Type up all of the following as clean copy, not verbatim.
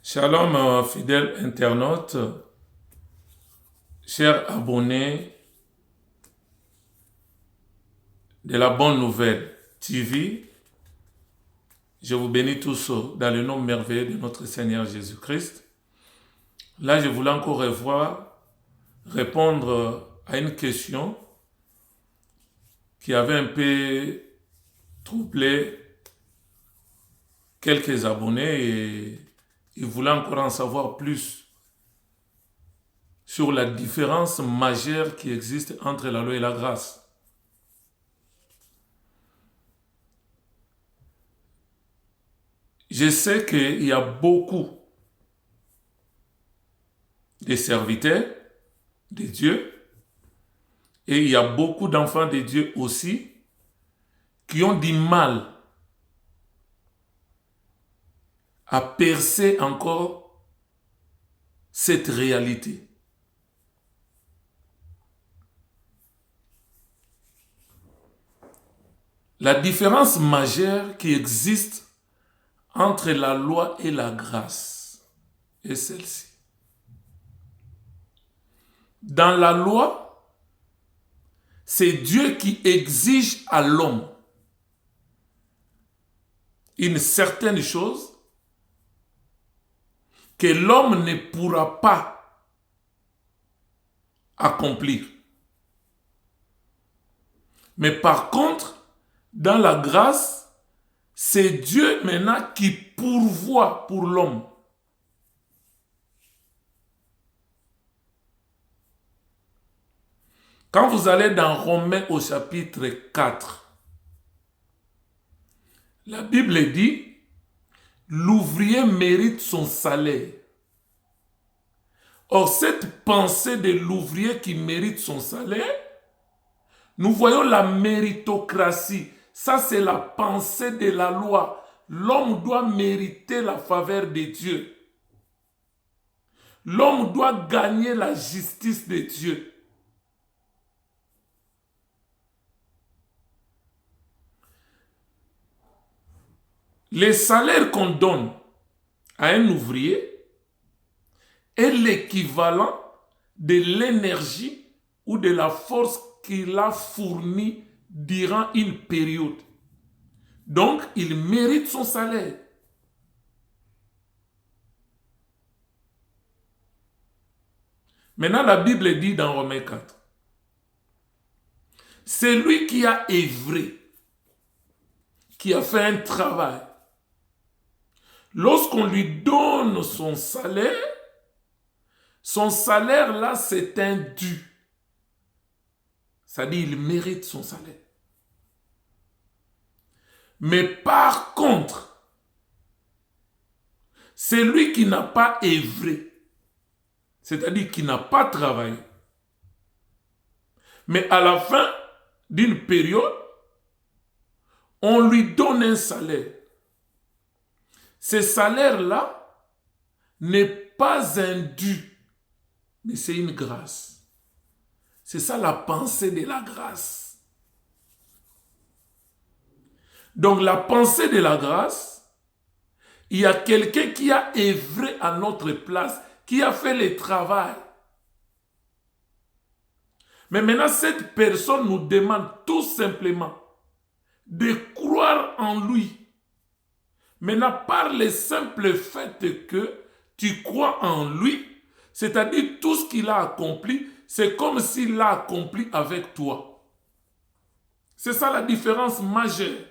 Shalom, fidèles internautes, chers abonnés de la Bonne Nouvelle TV. Je vous bénis tous dans le nom merveilleux de notre Seigneur Jésus-Christ. Là, je voulais encore répondre à une question qui avait un peu troublé quelques abonnés et ils voulaient encore en savoir plus sur la différence majeure qui existe entre la loi et la grâce. Je sais qu'il y a beaucoup de serviteurs de Dieu et il y a beaucoup d'enfants de Dieu aussi qui ont du mal à percer encore cette réalité. La différence majeure qui existe entre la loi et la grâce est celle-ci. Dans la loi, c'est Dieu qui exige à l'homme une certaine chose que l'homme ne pourra pas accomplir. Mais par contre, dans la grâce, c'est Dieu maintenant qui pourvoit pour l'homme. Quand vous allez dans Romains au chapitre 4, la Bible dit, l'ouvrier mérite son salaire. Or, cette pensée de l'ouvrier qui mérite son salaire, nous voyons la méritocratie. Ça, c'est la pensée de la loi. L'homme doit mériter la faveur de Dieu. L'homme doit gagner la justice de Dieu. Le salaire qu'on donne à un ouvrier est l'équivalent de l'énergie ou de la force qu'il a fournie durant une période. Donc, il mérite son salaire. Maintenant, la Bible dit dans Romains 4, c'est lui qui a œuvré, qui a fait un travail. Lorsqu'on lui donne son salaire là, c'est un dû. C'est-à-dire, il mérite son salaire. Mais par contre, celui qui n'a pas œuvré, c'est-à-dire qui n'a pas travaillé, mais à la fin d'une période, on lui donne un salaire. Ce salaire-là n'est pas un dû, mais c'est une grâce. C'est ça la pensée de la grâce. Donc la pensée de la grâce, il y a quelqu'un qui a œuvré à notre place, qui a fait le travail. Mais maintenant, cette personne nous demande tout simplement de croire en lui. Maintenant, par le simple fait que tu crois en lui, c'est-à-dire tout ce qu'il a accompli, c'est comme s'il l'a accompli avec toi. C'est ça la différence majeure.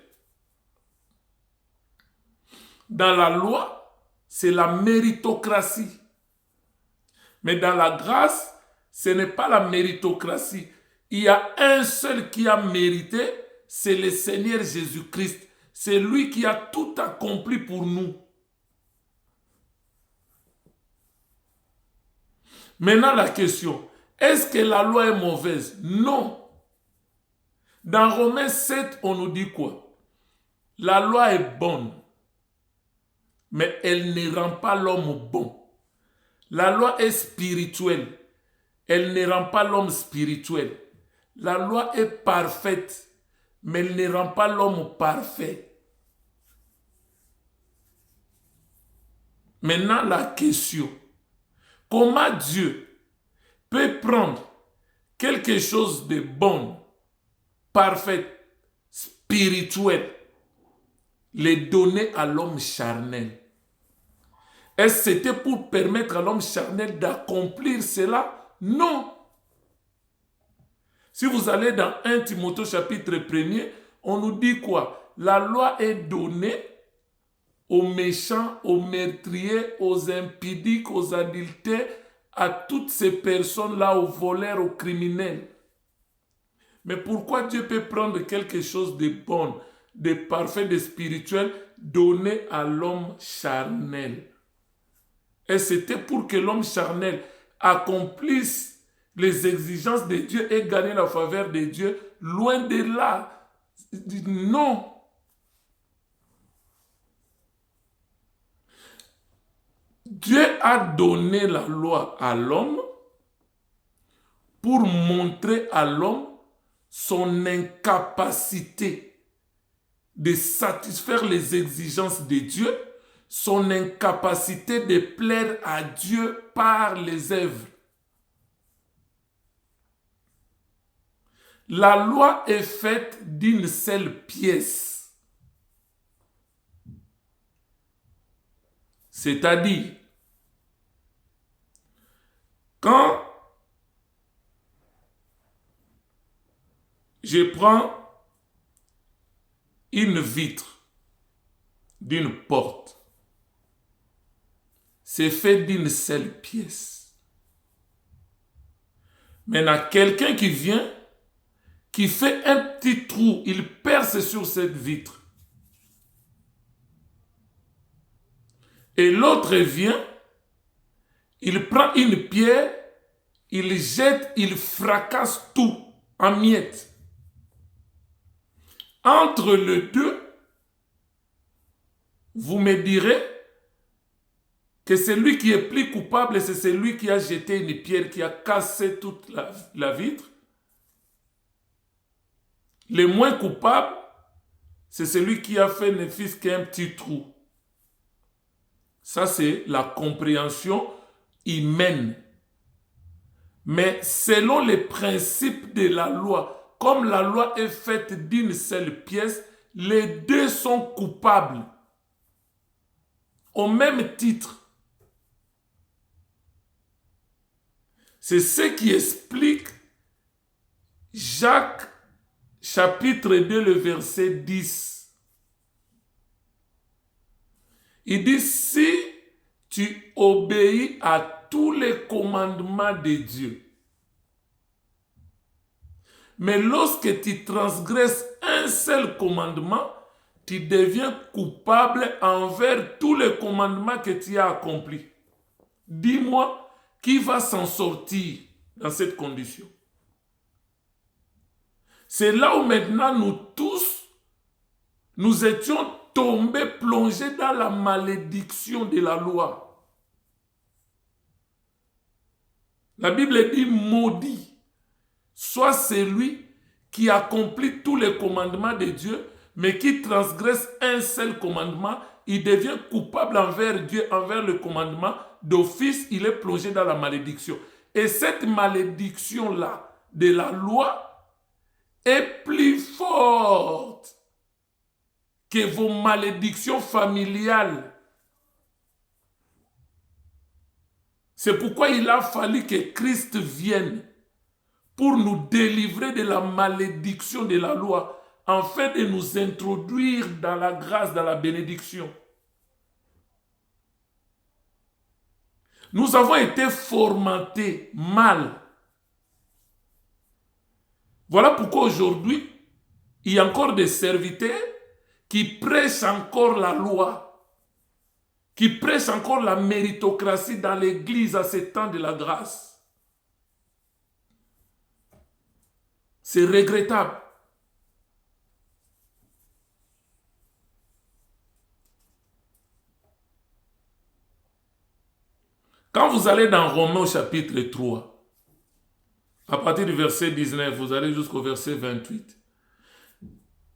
Dans la loi, c'est la méritocratie. Mais dans la grâce, ce n'est pas la méritocratie. Il y a un seul qui a mérité, c'est le Seigneur Jésus-Christ. C'est lui qui a tout accompli pour nous. Maintenant la question, est-ce que la loi est mauvaise? Non. Dans Romains 7, on nous dit quoi? La loi est bonne, mais elle ne rend pas l'homme bon. La loi est spirituelle, elle ne rend pas l'homme spirituel. La loi est parfaite, mais elle ne rend pas l'homme parfait. Maintenant, la question, comment Dieu peut prendre quelque chose de bon, parfait, spirituel, les donner à l'homme charnel? Est-ce que c'était pour permettre à l'homme charnel d'accomplir cela? Non. Si vous allez dans 1 Timothée chapitre 1er, on nous dit quoi? La loi est donnée aux méchants, aux meurtriers, aux impudiques, aux adultères, à toutes ces personnes-là, aux voleurs, aux criminels. Mais pourquoi Dieu peut prendre quelque chose de bon, de parfait, de spirituel, donner à l'homme charnel? Et c'était pour que l'homme charnel accomplisse les exigences de Dieu et gagne la faveur de Dieu. Loin de là. Non. Dieu a donné la loi à l'homme pour montrer à l'homme son incapacité de satisfaire les exigences de Dieu, son incapacité de plaire à Dieu par les œuvres. La loi est faite d'une seule pièce. C'est-à-dire, quand je prends une vitre d'une porte, c'est fait d'une seule pièce. Maintenant, quelqu'un qui vient, qui fait un petit trou, il perce sur cette vitre. Et l'autre vient, il prend une pierre, il jette, il fracasse tout en miettes. Entre les deux, vous me direz que celui qui est plus coupable, c'est celui qui a jeté une pierre, qui a cassé toute la vitre. Le moins coupable, c'est celui qui a fait ne fût-ce qu'un petit trou. Ça, c'est la compréhension humaine. Mais selon les principes de la loi, comme la loi est faite d'une seule pièce, les deux sont coupables. Au même titre. C'est ce qui explique Jacques chapitre 2, le verset 10. Il dit, si tu obéis à tous les commandements de Dieu, mais lorsque tu transgresses un seul commandement, tu deviens coupable envers tous les commandements que tu as accomplis. Dis-moi, qui va s'en sortir dans cette condition? C'est là où maintenant nous tous, nous étions tombés, plongés dans la malédiction de la loi. La Bible dit maudit soit celui qui accomplit tous les commandements de Dieu, mais qui transgresse un seul commandement, il devient coupable envers Dieu, envers le commandement. D'office, il est plongé dans la malédiction. Et cette malédiction-là de la loi est plus forte que vos malédictions familiales. C'est pourquoi il a fallu que Christ vienne pour nous délivrer de la malédiction de la loi, afin de nous introduire dans la grâce, dans la bénédiction. Nous avons été formatés mal. Voilà pourquoi aujourd'hui, il y a encore des serviteurs qui prêchent encore la loi, qui prêchent encore la méritocratie dans l'église à ce temps de la grâce. C'est regrettable. Quand vous allez dans Romains au chapitre 3, à partir du verset 19, vous allez jusqu'au verset 28.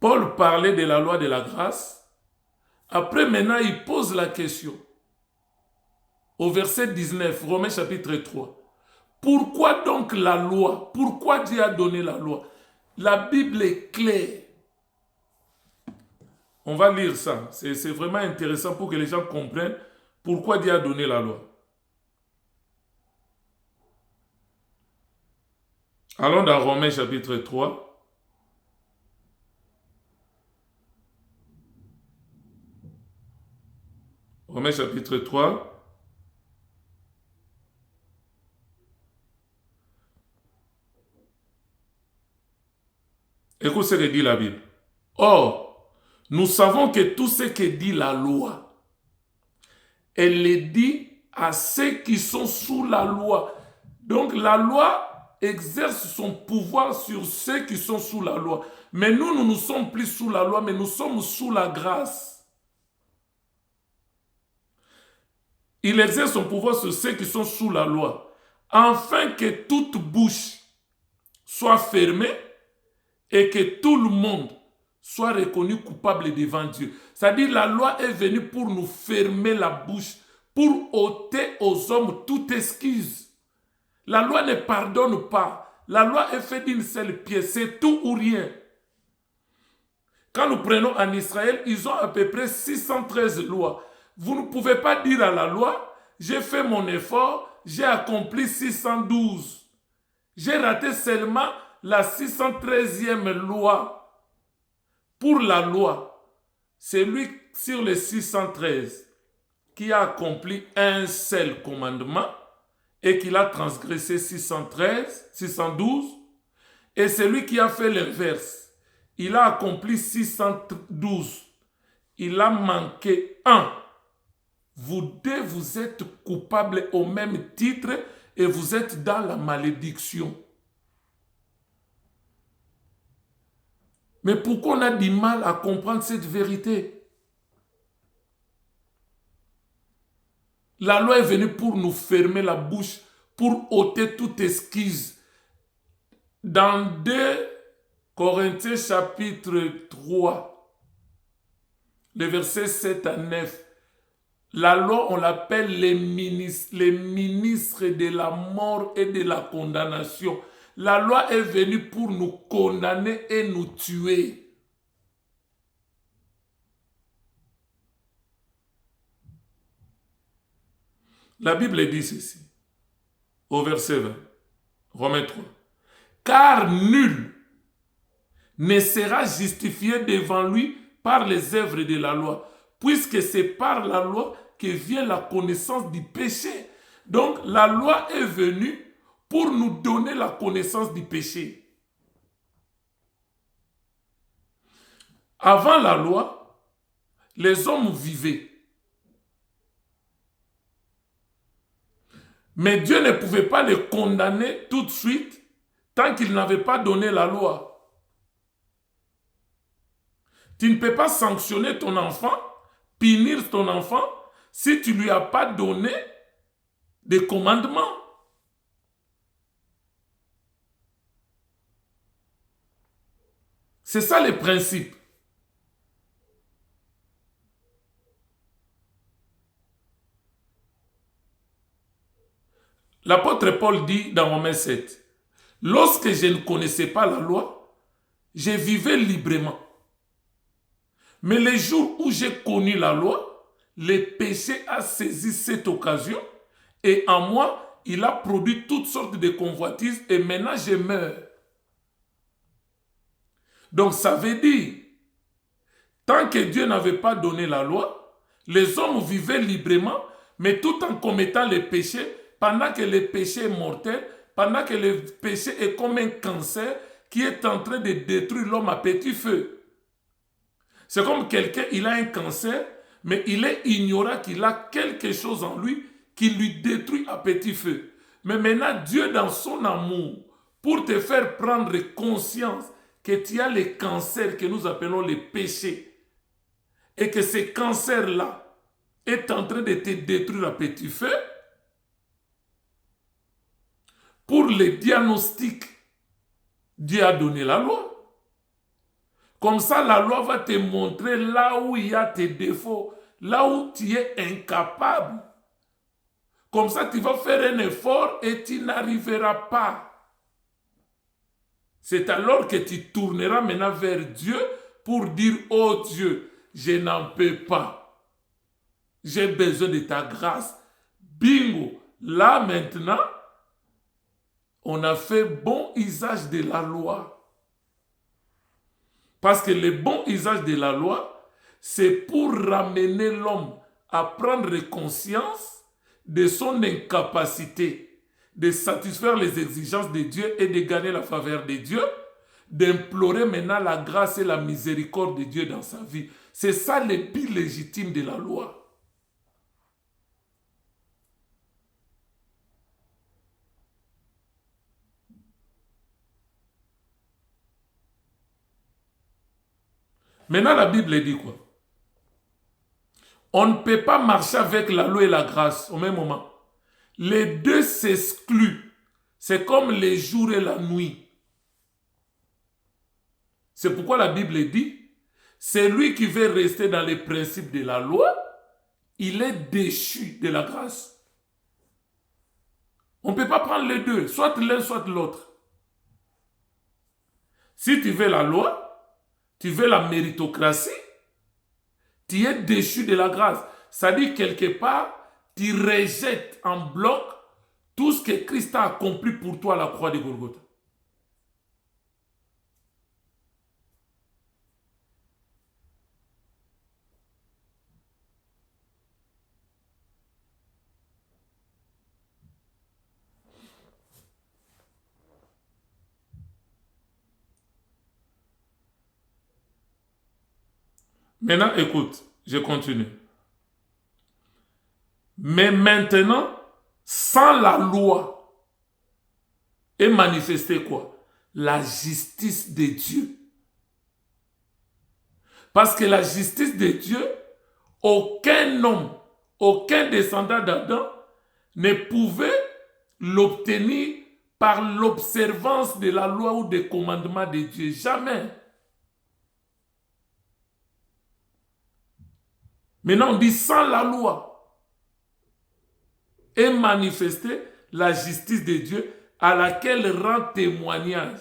Paul parlait de la loi de la grâce. Après, maintenant, il pose la question. au verset 19, Romains chapitre 3. Pourquoi donc la loi? Pourquoi Dieu a donné la loi? La Bible est claire. On va lire ça. C'est vraiment intéressant pour que les gens comprennent pourquoi Dieu a donné la loi. Allons dans Romains chapitre 3. Romains chapitre 3. Écoute ce que dit la Bible. Or, nous savons que tout ce que dit la loi, elle le dit à ceux qui sont sous la loi. Donc la loi exerce son pouvoir sur ceux qui sont sous la loi. Mais nous ne sommes plus sous la loi, mais nous sommes sous la grâce. Il exerce son pouvoir sur ceux qui sont sous la loi, afin que toute bouche soit fermée et que tout le monde soit reconnu coupable devant Dieu. C'est-à-dire la loi est venue pour nous fermer la bouche, pour ôter aux hommes toute excuse. La loi ne pardonne pas. La loi est faite d'une seule pièce, c'est tout ou rien. Quand nous prenons en Israël, ils ont à peu près 613 lois. Vous ne pouvez pas dire à la loi, j'ai fait mon effort, j'ai accompli 612. J'ai raté seulement la 613e loi. Pour la loi, c'est lui sur les 613 qui a accompli un seul commandement et qu'il a transgressé 613, 612. Et c'est lui qui a fait l'inverse. Il a accompli 612. Il a manqué un. Vous deux, vous êtes coupables au même titre et vous êtes dans la malédiction. Mais pourquoi on a du mal à comprendre cette vérité? La loi est venue pour nous fermer la bouche, pour ôter toute excuse. Dans 2 Corinthiens chapitre 3, les versets 7 à 9, la loi, on l'appelle les ministres de la mort et de la condamnation. La loi est venue pour nous condamner et nous tuer. La Bible dit ceci, au verset 20, Romains 3. Car nul ne sera justifié devant lui par les œuvres de la loi, puisque c'est par la loi que vient la connaissance du péché. Donc la loi est venue pour nous donner la connaissance du péché. Avant la loi, les hommes vivaient. Mais Dieu ne pouvait pas les condamner tout de suite tant qu'il n'avait pas donné la loi. Tu ne peux pas sanctionner ton enfant, punir ton enfant, si tu ne lui as pas donné des commandements. C'est ça le principe. L'apôtre Paul dit dans Romains 7, « Lorsque je ne connaissais pas la loi, je vivais librement. Mais les jours où j'ai connu la loi, le péché a saisi cette occasion et en moi, il a produit toutes sortes de convoitises et maintenant je meurs. » Donc ça veut dire, tant que Dieu n'avait pas donné la loi, les hommes vivaient librement, mais tout en commettant les péchés, pendant que le péché est mortel, pendant que le péché est comme un cancer qui est en train de détruire l'homme à petit feu. C'est comme quelqu'un, il a un cancer, mais il est ignorant qu'il a quelque chose en lui qui lui détruit à petit feu. Mais maintenant, Dieu, dans son amour, pour te faire prendre conscience que tu as le cancer que nous appelons le péché, et que ce cancer-là est en train de te détruire à petit feu, pour le diagnostic, Dieu a donné la loi. Comme ça, la loi va te montrer là où il y a tes défauts, là où tu es incapable Comme ça, tu vas faire un effort et tu n'arriveras pas. C'est alors que tu tourneras maintenant vers Dieu pour dire, oh Dieu, je n'en peux pas. J'ai besoin de ta grâce. Bingo. Là maintenant, on a fait bon usage de la loi. Parce que le bon usage de la loi, c'est pour ramener l'homme à prendre conscience de son incapacité de satisfaire les exigences de Dieu et de gagner la faveur de Dieu, d'implorer maintenant la grâce et la miséricorde de Dieu dans sa vie. C'est ça le but légitime de la loi. Maintenant, la Bible dit quoi? On ne peut pas marcher avec la loi et la grâce au même moment. Les deux s'excluent. C'est comme les jours et la nuit. C'est pourquoi la Bible dit, celui qui veut rester dans les principes de la loi, il est déchu de la grâce. On ne peut pas prendre les deux, soit l'un, soit l'autre. Si tu veux la loi, tu veux la méritocratie, tu es déchu de la grâce. Ça dit quelque part, tu rejettes en bloc tout ce que Christ a accompli pour toi à la croix de Golgotha. Maintenant, écoute, je continue. Mais maintenant, sans la loi, est manifestée quoi? La justice de Dieu. Parce que la justice de Dieu, aucun homme, aucun descendant d'Adam ne pouvait l'obtenir par l'observance de la loi ou des commandements de Dieu. Jamais. Maintenant, on dit sans la loi est manifestée la justice de Dieu à laquelle rend témoignage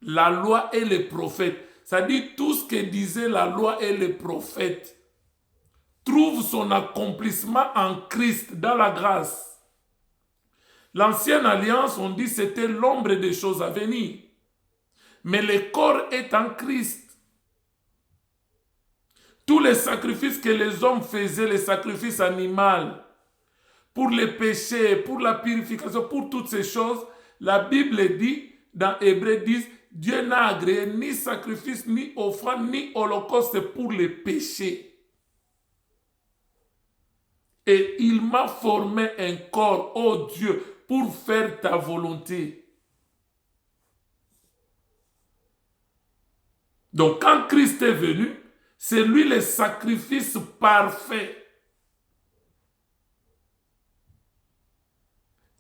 la loi et les prophètes. C'est-à-dire tout ce que disaient la loi et les prophètes trouve son accomplissement en Christ, dans la grâce. L'ancienne alliance, on dit, c'était l'ombre des choses à venir. Mais le corps est en Christ. Tous les sacrifices que les hommes faisaient, les sacrifices animaux, pour les péchés, pour la purification, pour toutes ces choses, la Bible dit, dans Hébreux 10, Dieu n'a agréé ni sacrifice, ni offrande, ni holocauste pour les péchés. Et il m'a formé un corps, ô Dieu, pour faire ta volonté. Donc quand Christ est venu, c'est lui le sacrifice parfait.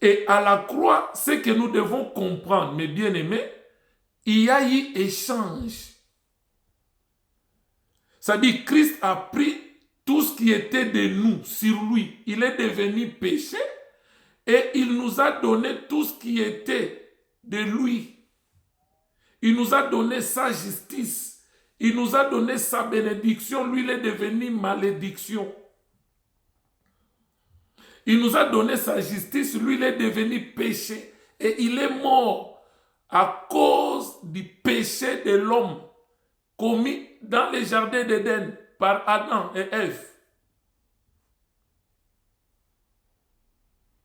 Et à la croix, ce que nous devons comprendre, mes bien-aimés, il y a eu échange. C'est-à-dire Christ a pris tout ce qui était de nous sur lui. Il est devenu péché et il nous a donné tout ce qui était de lui. Il nous a donné sa justice. Il nous a donné sa bénédiction. Lui, il est devenu malédiction. Il nous a donné sa justice. Lui, il est devenu péché. Et il est mort à cause du péché de l'homme commis dans le jardin d'Éden par Adam et Ève.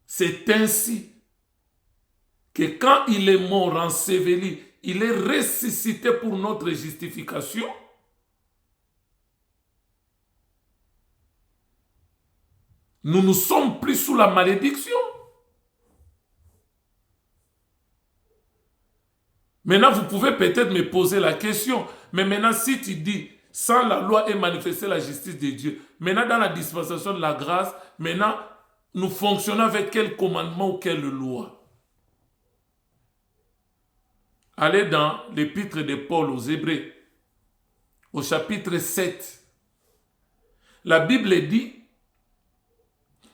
C'est ainsi que quand il est mort enseveli, il est ressuscité pour notre justification. Nous ne sommes plus sous la malédiction. Maintenant, vous pouvez peut-être me poser la question, mais maintenant, si tu dis, sans la loi est manifestée la justice de Dieu, maintenant, dans la dispensation de la grâce, maintenant, nous fonctionnons avec quel commandement ou quelle loi? Allez dans l'épître de Paul aux Hébreux, au chapitre 7. La Bible dit,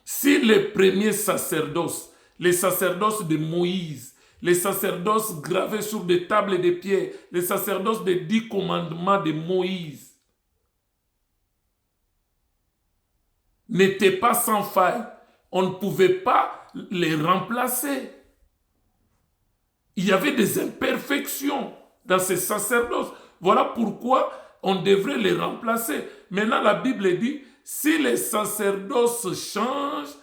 Si les premiers sacerdoces, les sacerdoces de Moïse, les sacerdoces gravés sur des tables de pierre, les sacerdoces des 10 commandements de Moïse n'étaient pas sans faille, on ne pouvait pas les remplacer. Il y avait des imperfections dans ces sacerdoces. Voilà pourquoi on devrait les remplacer. Maintenant, la Bible dit, si les sacerdoces changent,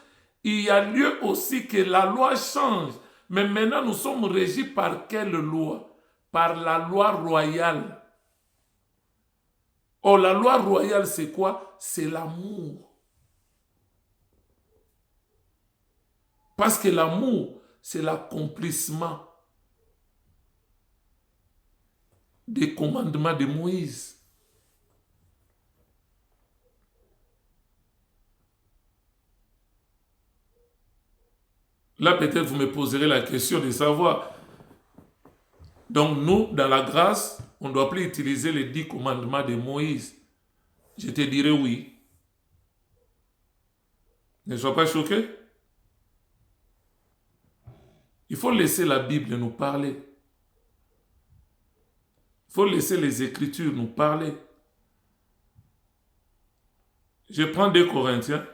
il y a lieu aussi que la loi change. Mais maintenant, nous sommes régis par quelle loi? Par la loi royale. Or, la loi royale, c'est quoi? C'est l'amour. Parce que l'amour, c'est l'accomplissement des commandements de Moïse. Là, peut-être vous me poserez la question de savoir. Donc, nous, dans la grâce, on ne doit plus utiliser les 10 commandements de Moïse. Je te dirai oui. Ne sois pas choqué. Il faut laisser la Bible nous parler. Il faut laisser les Écritures nous parler. Je prends 2 Corinthiens.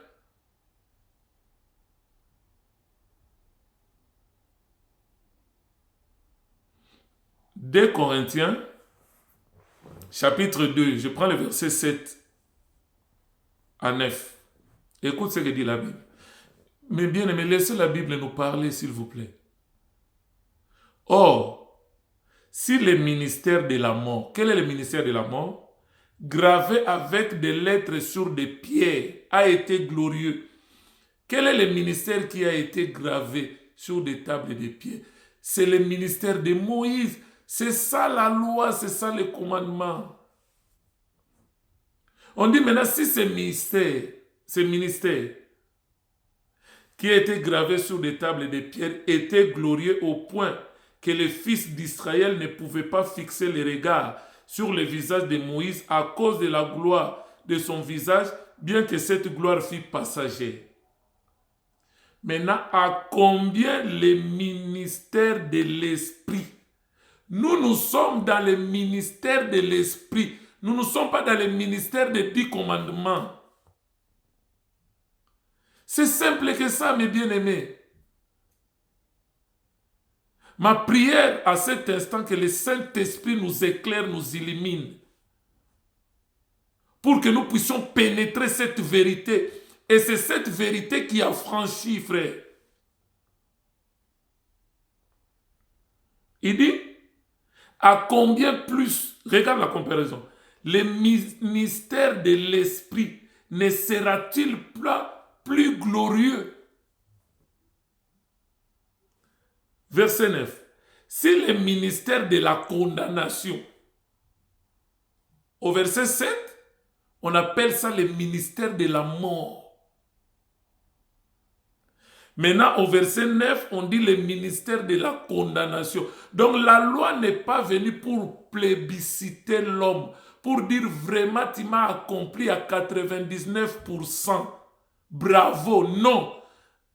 2 Corinthiens, chapitre 2, je prends le verset 7 à 9. Écoute ce que dit la Bible. Mais bien aimé, laissez la Bible nous parler, s'il vous plaît. Or, si le ministère de la mort, quel est le ministère de la mort? Gravé avec des lettres sur des pierres, a été glorieux. Quel est le ministère qui a été gravé sur des tables de pierre? C'est le ministère de Moïse. C'est ça la loi, c'est ça le commandement. On dit maintenant, si ce ministère qui a été gravé sur des tables de pierre était glorieux au point que les fils d'Israël ne pouvaient pas fixer les regards sur le visage de Moïse à cause de la gloire de son visage, bien que cette gloire fût passagère. Maintenant, à combien le ministère de l'Esprit? Nous sommes dans le ministère de l'Esprit. Nous ne sommes pas dans le ministère des 10 commandements. C'est simple que ça, mes bien-aimés. Ma prière à cet instant, que le Saint-Esprit nous éclaire, nous illumine, pour que nous puissions pénétrer cette vérité. Et c'est cette vérité qui a franchi, frère. Il dit, à combien plus, regarde la comparaison, le ministère de l'Esprit ne sera-t-il pas plus glorieux? Verset 9. Si le ministère de la condamnation, au verset 7, on appelle ça le ministère de la mort. Maintenant, au verset 9, on dit le ministère de la condamnation. Donc, la loi n'est pas venue pour plébisciter l'homme, pour dire vraiment, tu m'as accompli à 99%. Bravo, non.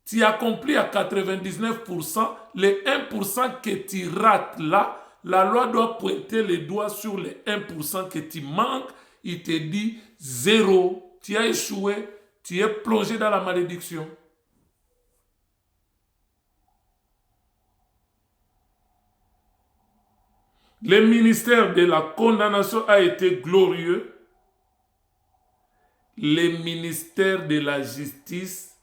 Tu as accompli à 99%, les 1% que tu rates là, la loi doit pointer les doigts sur les 1% que tu manques. Il te dit 0. Tu as échoué, tu es plongé dans la malédiction. Le ministère de la condamnation a été glorieux. Le ministère de la justice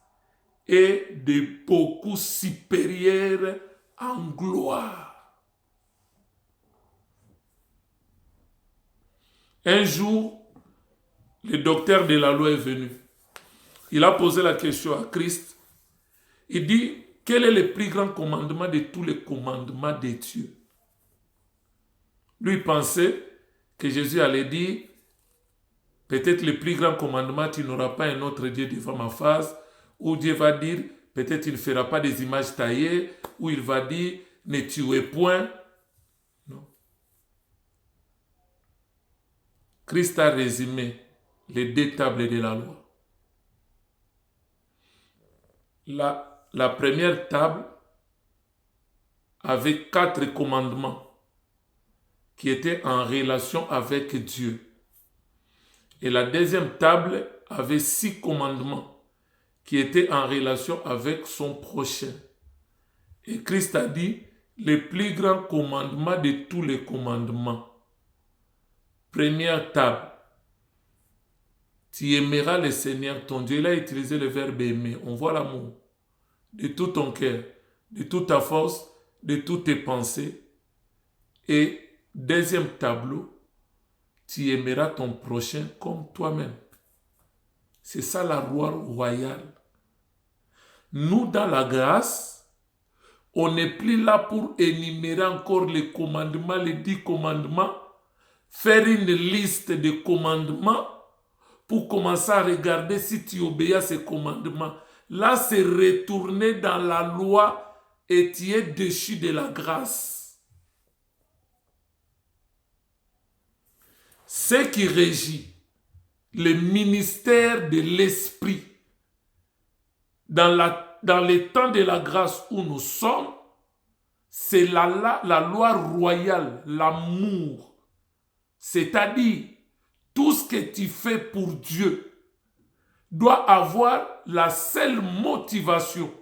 est de beaucoup supérieur en gloire. Un jour, le docteur de la loi est venu. Il a posé la question à Christ. Il dit, quel est le plus grand commandement de tous les commandements de Dieu? Lui pensait que Jésus allait dire, peut-être le plus grand commandement, tu n'auras pas un autre Dieu devant ma face, ou Dieu va dire, peut-être il ne fera pas des images taillées, ou il va dire, ne tuez point. Non. Christ a résumé les 2 tables de la loi. la première table avait 4 commandements qui étaient en relation avec Dieu. Et la deuxième table avait 6 commandements qui étaient en relation avec son prochain. Et Christ a dit, le plus grand commandement de tous les commandements. Première table, tu aimeras le Seigneur ton Dieu. Il a utilisé le verbe aimer. On voit l'amour de tout ton cœur, de toute ta force, de toutes tes pensées. Et deuxième tableau, tu aimeras ton prochain comme toi-même. C'est ça la loi royale. Nous, dans la grâce, on n'est plus là pour énumérer encore les commandements, les 10 commandements, faire une liste de commandements pour commencer à regarder si tu obéis à ces commandements. Là, c'est retourner dans la loi et tu es déchu de la grâce. Ce qui régit le ministère de l'Esprit dans les temps de la grâce où nous sommes, c'est la loi royale, l'amour. C'est-à-dire, tout ce que tu fais pour Dieu doit avoir la seule motivation,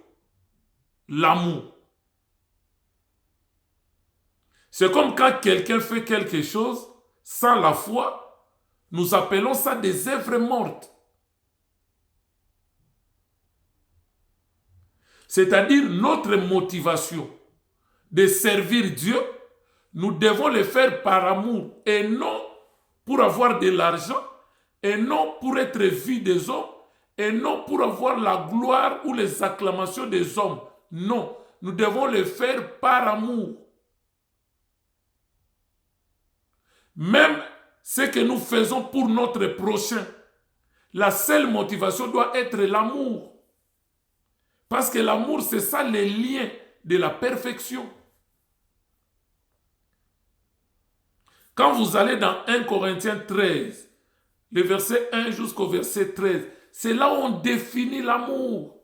l'amour. C'est comme quand quelqu'un fait quelque chose sans la foi, nous appelons ça des œuvres mortes. C'est-à-dire notre motivation de servir Dieu, nous devons le faire par amour et non pour avoir de l'argent et non pour être vu des hommes et non pour avoir la gloire ou les acclamations des hommes. Non, nous devons le faire par amour. Même ce que nous faisons pour notre prochain, la seule motivation doit être l'amour. Parce que l'amour, c'est ça le lien de la perfection. Quand vous allez dans 1 Corinthiens 13, le verset 1 jusqu'au verset 13, c'est là où on définit l'amour.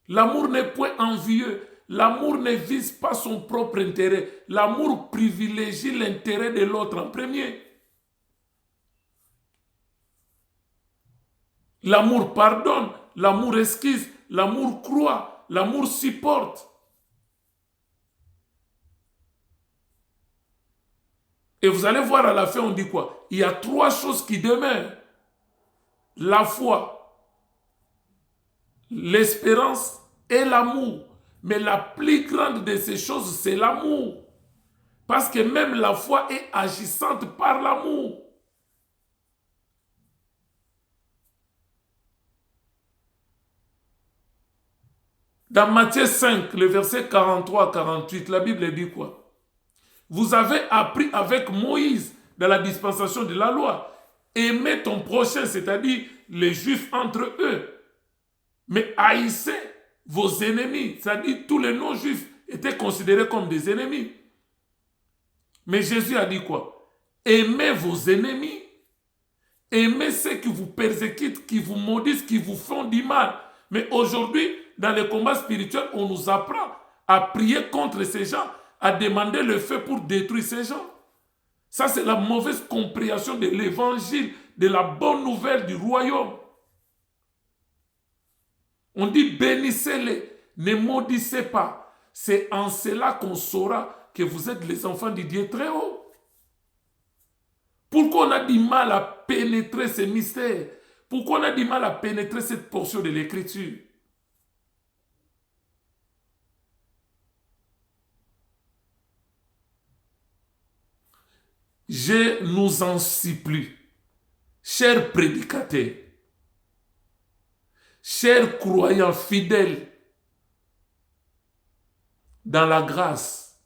L'amour n'est point envieux. L'amour ne vise pas son propre intérêt. L'amour privilégie l'intérêt de l'autre en premier. L'amour pardonne, l'amour esquisse, l'amour croit, l'amour supporte. Et vous allez voir à la fin, on dit quoi? Il y a 3 choses qui demeurent. La foi, l'espérance et l'amour. Mais la plus grande de ces choses, c'est l'amour. Parce que même la foi est agissante par l'amour. Dans Matthieu 5, le verset 43 à 48, la Bible dit quoi? Vous avez appris avec Moïse dans la dispensation de la loi. Aimez ton prochain, c'est-à-dire les Juifs entre eux. Mais haïssez vos ennemis, c'est-à-dire tous les non-juifs étaient considérés comme des ennemis. Mais Jésus a dit quoi? Aimez vos ennemis. Aimez ceux qui vous persécutent, qui vous maudissent, qui vous font du mal. Mais aujourd'hui, dans les combats spirituels, on nous apprend à prier contre ces gens, à demander le feu pour détruire ces gens. Ça, c'est la mauvaise compréhension de l'évangile, de la bonne nouvelle du royaume. On dit bénissez-les, ne maudissez pas. C'est en cela qu'on saura que vous êtes les enfants du Dieu très haut. Pourquoi on a du mal à pénétrer ces mystères? Pourquoi on a du mal à pénétrer cette portion de l'Écriture? Je nous en supplie, chers prédicateurs, chers croyants fidèles, dans la grâce,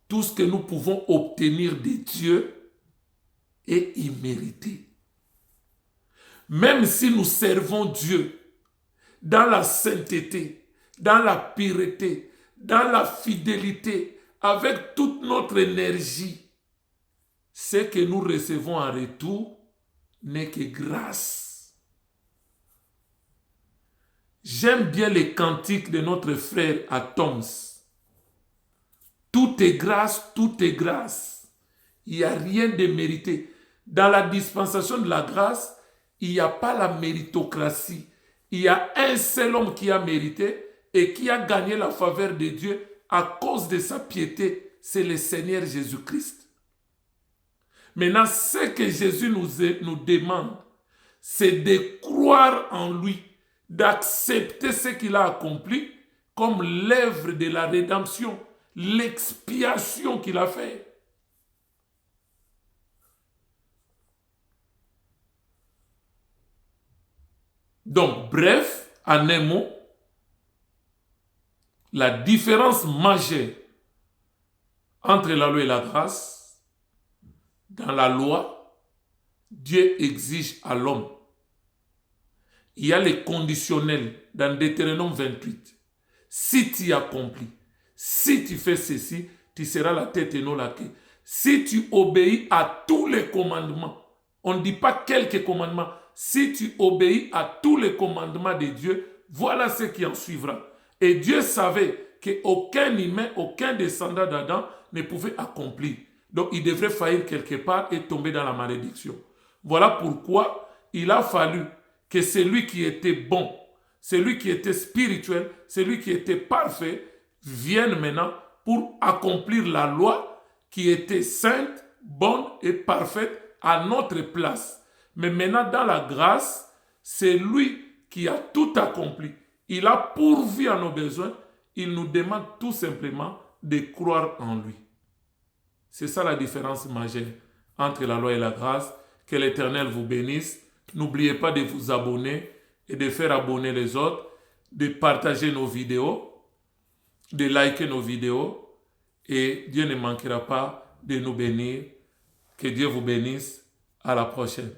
tout ce que nous pouvons obtenir de Dieu est immérité. Même si nous servons Dieu dans la sainteté, dans la pureté, dans la fidélité, avec toute notre énergie, ce que nous recevons en retour n'est que grâce. J'aime bien les cantiques de notre frère à Toms. Tout est grâce, tout est grâce. Il n'y a rien de mérité. Dans la dispensation de la grâce, il n'y a pas la méritocratie. Il y a un seul homme qui a mérité et qui a gagné la faveur de Dieu à cause de sa piété. C'est le Seigneur Jésus-Christ. Maintenant, ce que Jésus nous demande, c'est de croire en lui, d'accepter ce qu'il a accompli comme l'œuvre de la rédemption, l'expiation qu'il a fait. Donc, bref, en un mot, la différence majeure entre la loi et la grâce, dans la loi, Dieu exige à l'homme. Il y a les conditionnels dans Deutéronome 28. Si tu accomplis, si tu fais ceci, tu seras la tête et non la queue. Si tu obéis à tous les commandements, on ne dit pas quelques commandements, si tu obéis à tous les commandements de Dieu, voilà ce qui en suivra. Et Dieu savait qu'aucun humain, aucun descendant d'Adam ne pouvait accomplir. Donc il devrait faillir quelque part et tomber dans la malédiction. Voilà pourquoi il a fallu que celui qui était bon, celui qui était spirituel, celui qui était parfait, vienne maintenant pour accomplir la loi qui était sainte, bonne et parfaite à notre place. Mais maintenant, dans la grâce, c'est lui qui a tout accompli. Il a pourvu à nos besoins. Il nous demande tout simplement de croire en lui. C'est ça la différence majeure entre la loi et la grâce. Que l'Éternel vous bénisse. N'oubliez pas de vous abonner et de faire abonner les autres, de partager nos vidéos, de liker nos vidéos. Et Dieu ne manquera pas de nous bénir. Que Dieu vous bénisse. À la prochaine.